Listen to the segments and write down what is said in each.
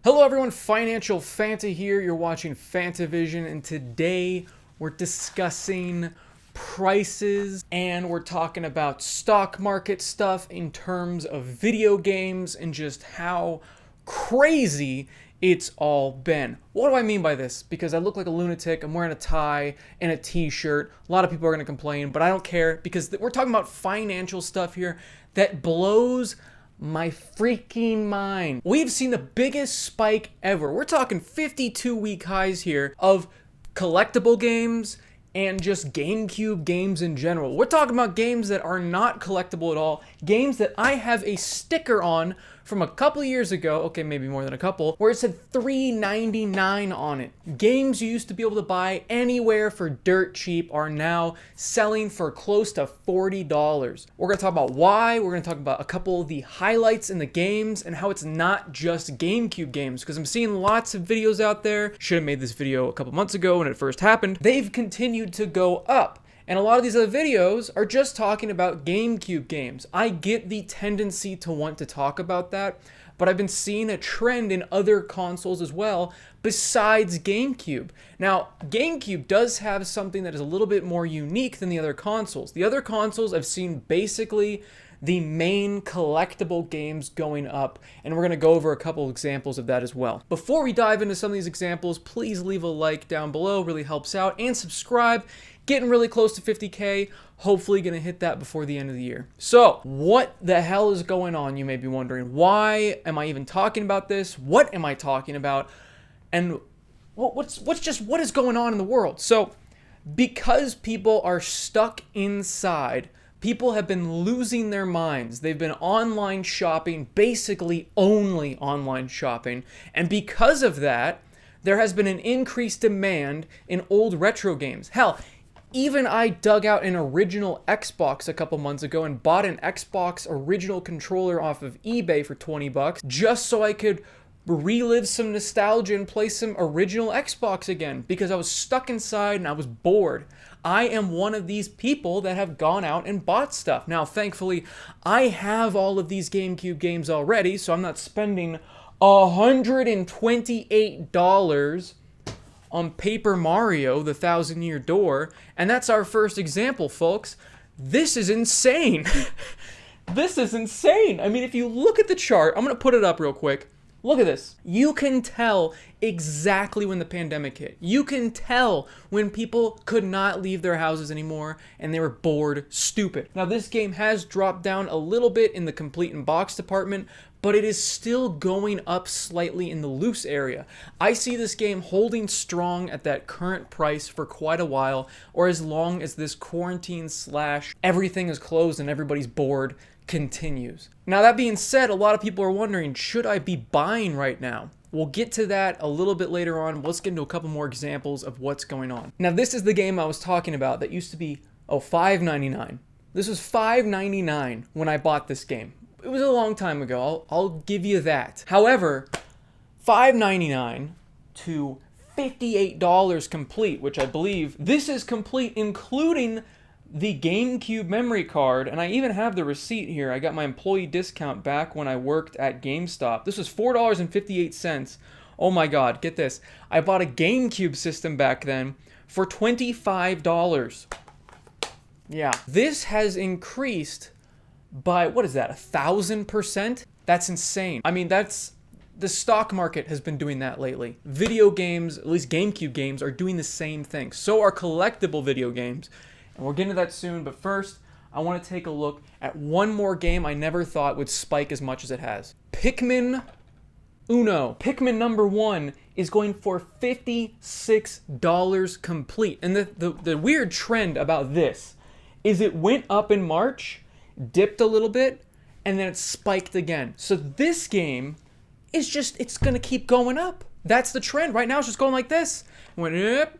Hello everyone, Financial Fanta here. You're watching FANTAVISION, and today we're discussing prices and we're talking about stock market stuff in terms of video games and just how crazy it's all been. What do I mean by this? Because I look like a lunatic, I'm wearing a tie and a t-shirt. A lot of people are going to complain, but I don't care because we're talking about financial stuff here that blows my freaking mind. We've seen the biggest spike ever. We're talking 52-week highs here of collectible games and just GameCube games in general. We're talking about games that are not collectible at all, games that I have a sticker on from a couple years ago, okay, maybe more than a couple, where it said $3.99 on it. Games you used to be able to buy anywhere for dirt cheap are now selling for close to $40. We're gonna talk about why, we're gonna talk about a couple of the highlights in the games and how it's not just GameCube games, because I'm seeing lots of videos out there. Should have made this video a couple months ago when it first happened. They've continued to go up. And a lot of these other videos are just talking about GameCube games. I get the tendency to want to talk about that, but I've been seeing a trend in other consoles as well besides GameCube. Now, GameCube does have something that is a little bit more unique than the other consoles. The other consoles I've seen basically the main collectible games going up, and we're going to go over a couple examples of that as well. Before we dive into some of these examples, please leave a like down below, really helps out, and subscribe. Getting really close to 50K, hopefully gonna hit that before the end of the year. So, what the hell is going on, you may be wondering. Why am I even talking about this? What am I talking about? And what is going on in the world? So, because people are stuck inside, people have been losing their minds. They've been online shopping, basically only online shopping, and because of that, there has been an increased demand in old retro games. Hell, even I dug out an original Xbox a couple months ago and bought an Xbox original controller off of eBay for 20 bucks just so I could relive some nostalgia and play some original Xbox again because I was stuck inside and I was bored. I am one of these people that have gone out and bought stuff. Now, thankfully, I have all of these GameCube games already, so I'm not spending $128 on Paper Mario, the Thousand-Year Door, and that's our first example, folks. This is insane. This is insane. I mean, if you look at the chart, I'm gonna put it up real quick. Look at this. You can tell exactly when the pandemic hit. You can tell when people could not leave their houses anymore and they were bored stupid. Now, this game has dropped down a little bit in the complete in box department, but it is still going up slightly in the loose area. I see this game holding strong at that current price for quite a while, or as long as this quarantine / everything is closed and everybody's bored continues. Now, that being said, a lot of people are wondering, should I be buying right now? We'll get to that a little bit later on. Let's get into a couple more examples of what's going on. Now, this is the game I was talking about that used to be, $5.99. This was $5.99 when I bought this game. It was a long time ago, I'll give you that. However, $5.99 to $58 complete, which I believe this is complete including the GameCube memory card, and I even have the receipt here. I got my employee discount back when I worked at GameStop. This was $4.58. Oh my God, get this. I bought a GameCube system back then for $25. Yeah, this has increased by, what is that, 1,000%? That's insane. I mean, the stock market has been doing that lately. Video games, at least GameCube games, are doing the same thing. So are collectible video games. And we're getting to that soon, but first, I want to take a look at one more game I never thought would spike as much as it has. Pikmin Uno. Pikmin number 1 is going for $56 complete. And the weird trend about this is it went up in March, dipped a little bit, and then it spiked again. So this game is just, it's gonna keep going up. That's the trend. Right now it's just going like this. Went up,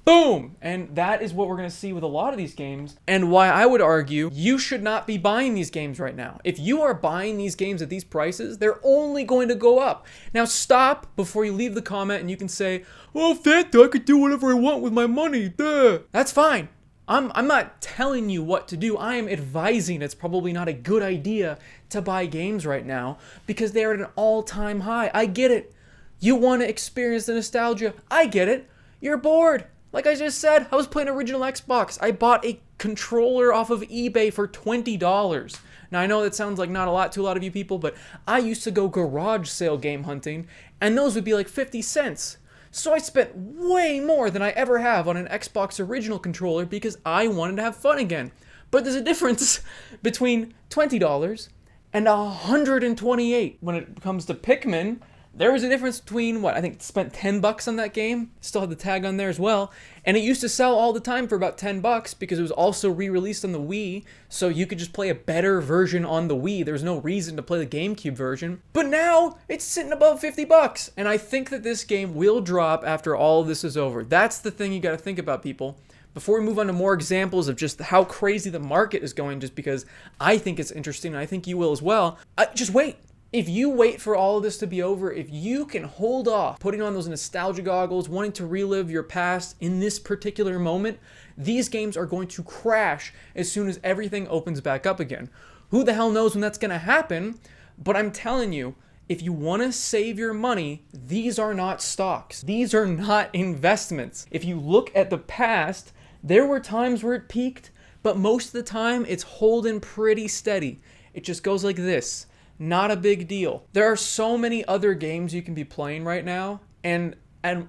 boom! And that is what we're gonna see with a lot of these games, and why I would argue you should not be buying these games right now. If you are buying these games at these prices, they're only going to go up. Now stop before you leave the comment and you can say, "Oh, Fanta, I could do whatever I want with my money, duh." That's fine. I'm not telling you what to do. I am advising it's probably not a good idea to buy games right now because they're at an all-time high. I get it. You want to experience the nostalgia. I get it. You're bored. Like I just said, I was playing original Xbox. I bought a controller off of eBay for $20. Now, I know that sounds like not a lot to a lot of you people, but I used to go garage sale game hunting, and those would be like 50 cents. So I spent way more than I ever have on an Xbox original controller because I wanted to have fun again. But there's a difference between $20 and $128 when it comes to Pikmin. There was a difference between, I think spent $10 on that game, still had the tag on there as well, and it used to sell all the time for about $10 because it was also re-released on the Wii, so you could just play a better version on the Wii. There's no reason to play the GameCube version, but now it's sitting above $50, and I think that this game will drop after all of this is over. That's the thing you gotta think about, people. Before we move on to more examples of just how crazy the market is going, just because I think it's interesting, and I think you will as well, just wait. If you wait for all of this to be over, if you can hold off putting on those nostalgia goggles, wanting to relive your past in this particular moment, these games are going to crash as soon as everything opens back up again. Who the hell knows when that's going to happen? But I'm telling you, if you want to save your money, these are not stocks. These are not investments. If you look at the past, there were times where it peaked, but most of the time it's holding pretty steady. It just goes like this. Not a big deal. There are so many other games you can be playing right now, and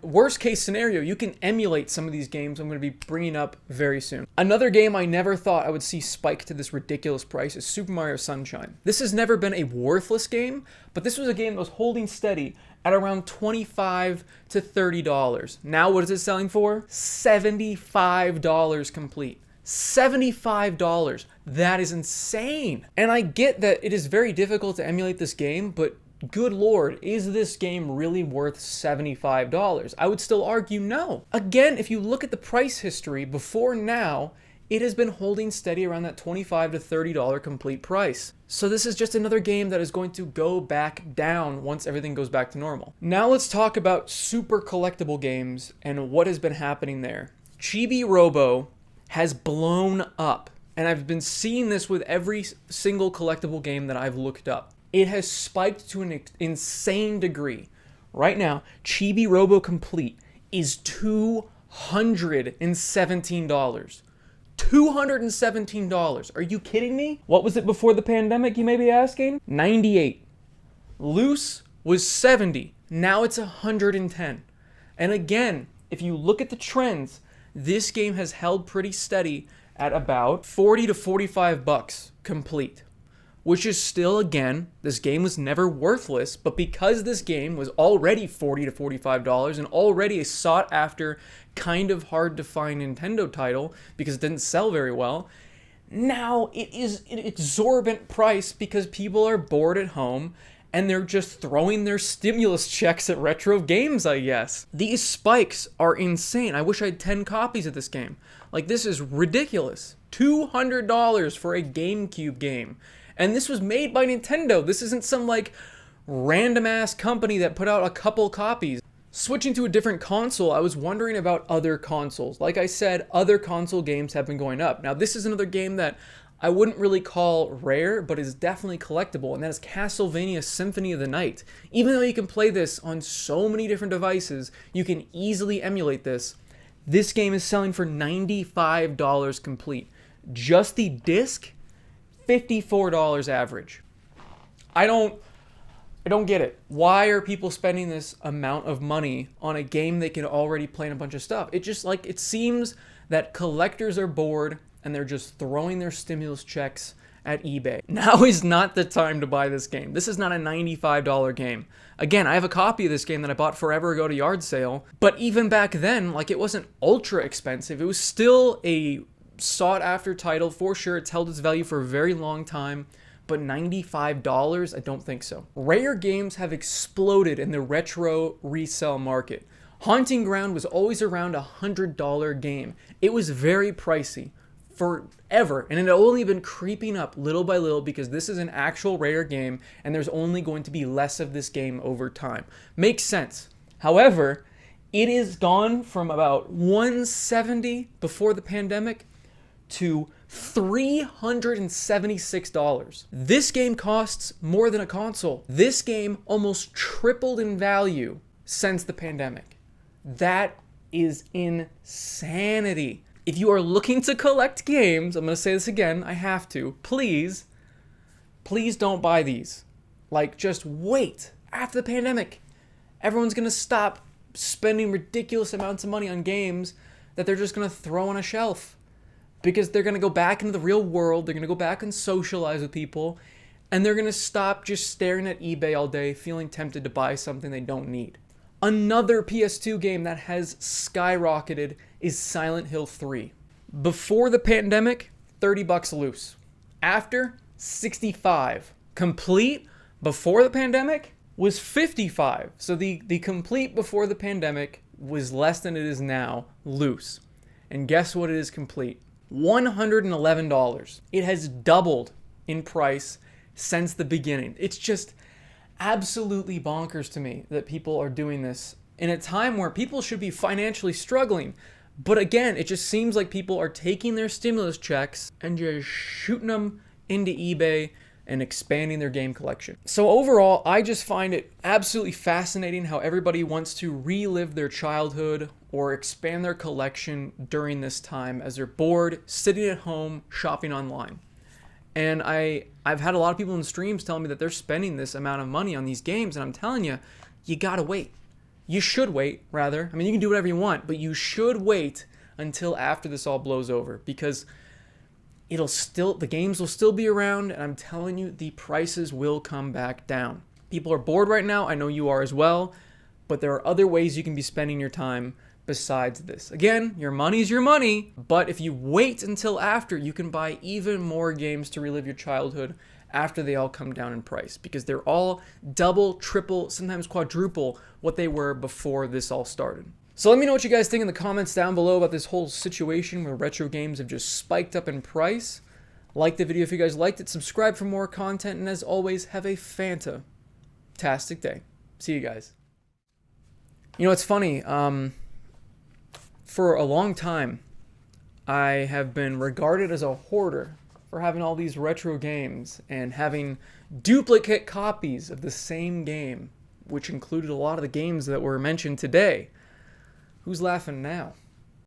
worst case scenario, you can emulate some of these games I'm going to be bringing up very soon. Another game I never thought I would see spike to this ridiculous price is Super Mario Sunshine. This has never been a worthless game, but this was a game that was holding steady at around $25 to $30. Now what is it selling for? $75 complete. $75. That is insane. And I get that it is very difficult to emulate this game, but good lord, is this game really worth $75? I would still argue no. Again, if you look at the price history before now, it has been holding steady around that $25 to $30 complete price. So this is just another game that is going to go back down once everything goes back to normal. Now let's talk about super collectible games and what has been happening there. Chibi Robo has blown up, and I've been seeing this with every single collectible game that I've looked up. It has spiked to an insane degree. Right now, Chibi Robo Complete is $217. $217. Are you kidding me? What was it before the pandemic, you may be asking? 98. Loose was 70. Now it's 110. And again, if you look at the trends, this game has held pretty steady at about 40 to 45 bucks complete, which is still, again, this game was never worthless, but because this game was already $40 to $45 and already a sought after, kind of hard to find Nintendo title because it didn't sell very well, now it is an exorbitant price because people are bored at home and they're just throwing their stimulus checks at retro games, I guess. These spikes are insane. I wish I had 10 copies of this game. Like, this is ridiculous. $200 for a GameCube game. And this was made by Nintendo. This isn't some, like, random-ass company that put out a couple copies. Switching to a different console, I was wondering about other consoles. Like I said, other console games have been going up. Now, this is another game that I wouldn't really call rare, but is definitely collectible, and that is Castlevania Symphony of the Night. Even though you can play this on so many different devices, you can easily emulate this. This game is selling for $95 complete. Just the disc, $54 average. I don't get it. Why are people spending this amount of money on a game they can already play in a bunch of stuff? It just, like, it seems that collectors are bored and they're just throwing their stimulus checks at eBay. Now is not the time to buy this game. This is not a $95 game. Again, I have a copy of this game that I bought forever ago at a yard sale, but even back then, like, it wasn't ultra expensive. It was still a sought after title for sure. It's held its value for a very long time, but $95, I don't think so. Rare games have exploded in the retro resale market. Haunting Ground was always around a $100 game. It was very pricey forever, and it had only been creeping up little by little because this is an actual rare game and there's only going to be less of this game over time. Makes sense. However, it is gone from about $170 before the pandemic to $376. This game costs more than a console. This game almost tripled in value since the pandemic. That is insanity. If you are looking to collect games, I'm going to say this again, I have to, please don't buy these. Like, just wait. After the pandemic, everyone's going to stop spending ridiculous amounts of money on games that they're just going to throw on a shelf. Because they're going to go back into the real world, they're going to go back and socialize with people, and they're going to stop just staring at eBay all day, feeling tempted to buy something they don't need. Another PS2 game that has skyrocketed is Silent Hill 3. Before the pandemic, $30 loose. After, $65. Complete before the pandemic was $55. So the complete before the pandemic was less than it is now, loose. And guess what it is complete? $111. It has doubled in price since the beginning. It's just absolutely bonkers to me that people are doing this in a time where people should be financially struggling. But again, it just seems like people are taking their stimulus checks and just shooting them into eBay and expanding their game collection. So overall, I just find it absolutely fascinating how everybody wants to relive their childhood or expand their collection during this time as they're bored, sitting at home, shopping online. And I've had a lot of people in streams telling me that they're spending this amount of money on these games, and I'm telling you, you gotta wait. You should wait, rather. I mean, you can do whatever you want, but you should wait until after this all blows over, because the games will still be around, and I'm telling you, the prices will come back down. People are bored right now. I know you are as well, but there are other ways you can be spending your time besides this. Again, your money's your money, but if you wait until after, you can buy even more games to relive your childhood after they all come down in price, because they're all double, triple, sometimes quadruple what they were before this all started. So let me know what you guys think in the comments down below about this whole situation where retro games have just spiked up in price. Like the video if you guys liked it, subscribe for more content, and as always, have a fantastic day. See you guys. You know, it's funny, for a long time, I have been regarded as a hoarder for having all these retro games and having duplicate copies of the same game, which included a lot of the games that were mentioned today. Who's laughing now?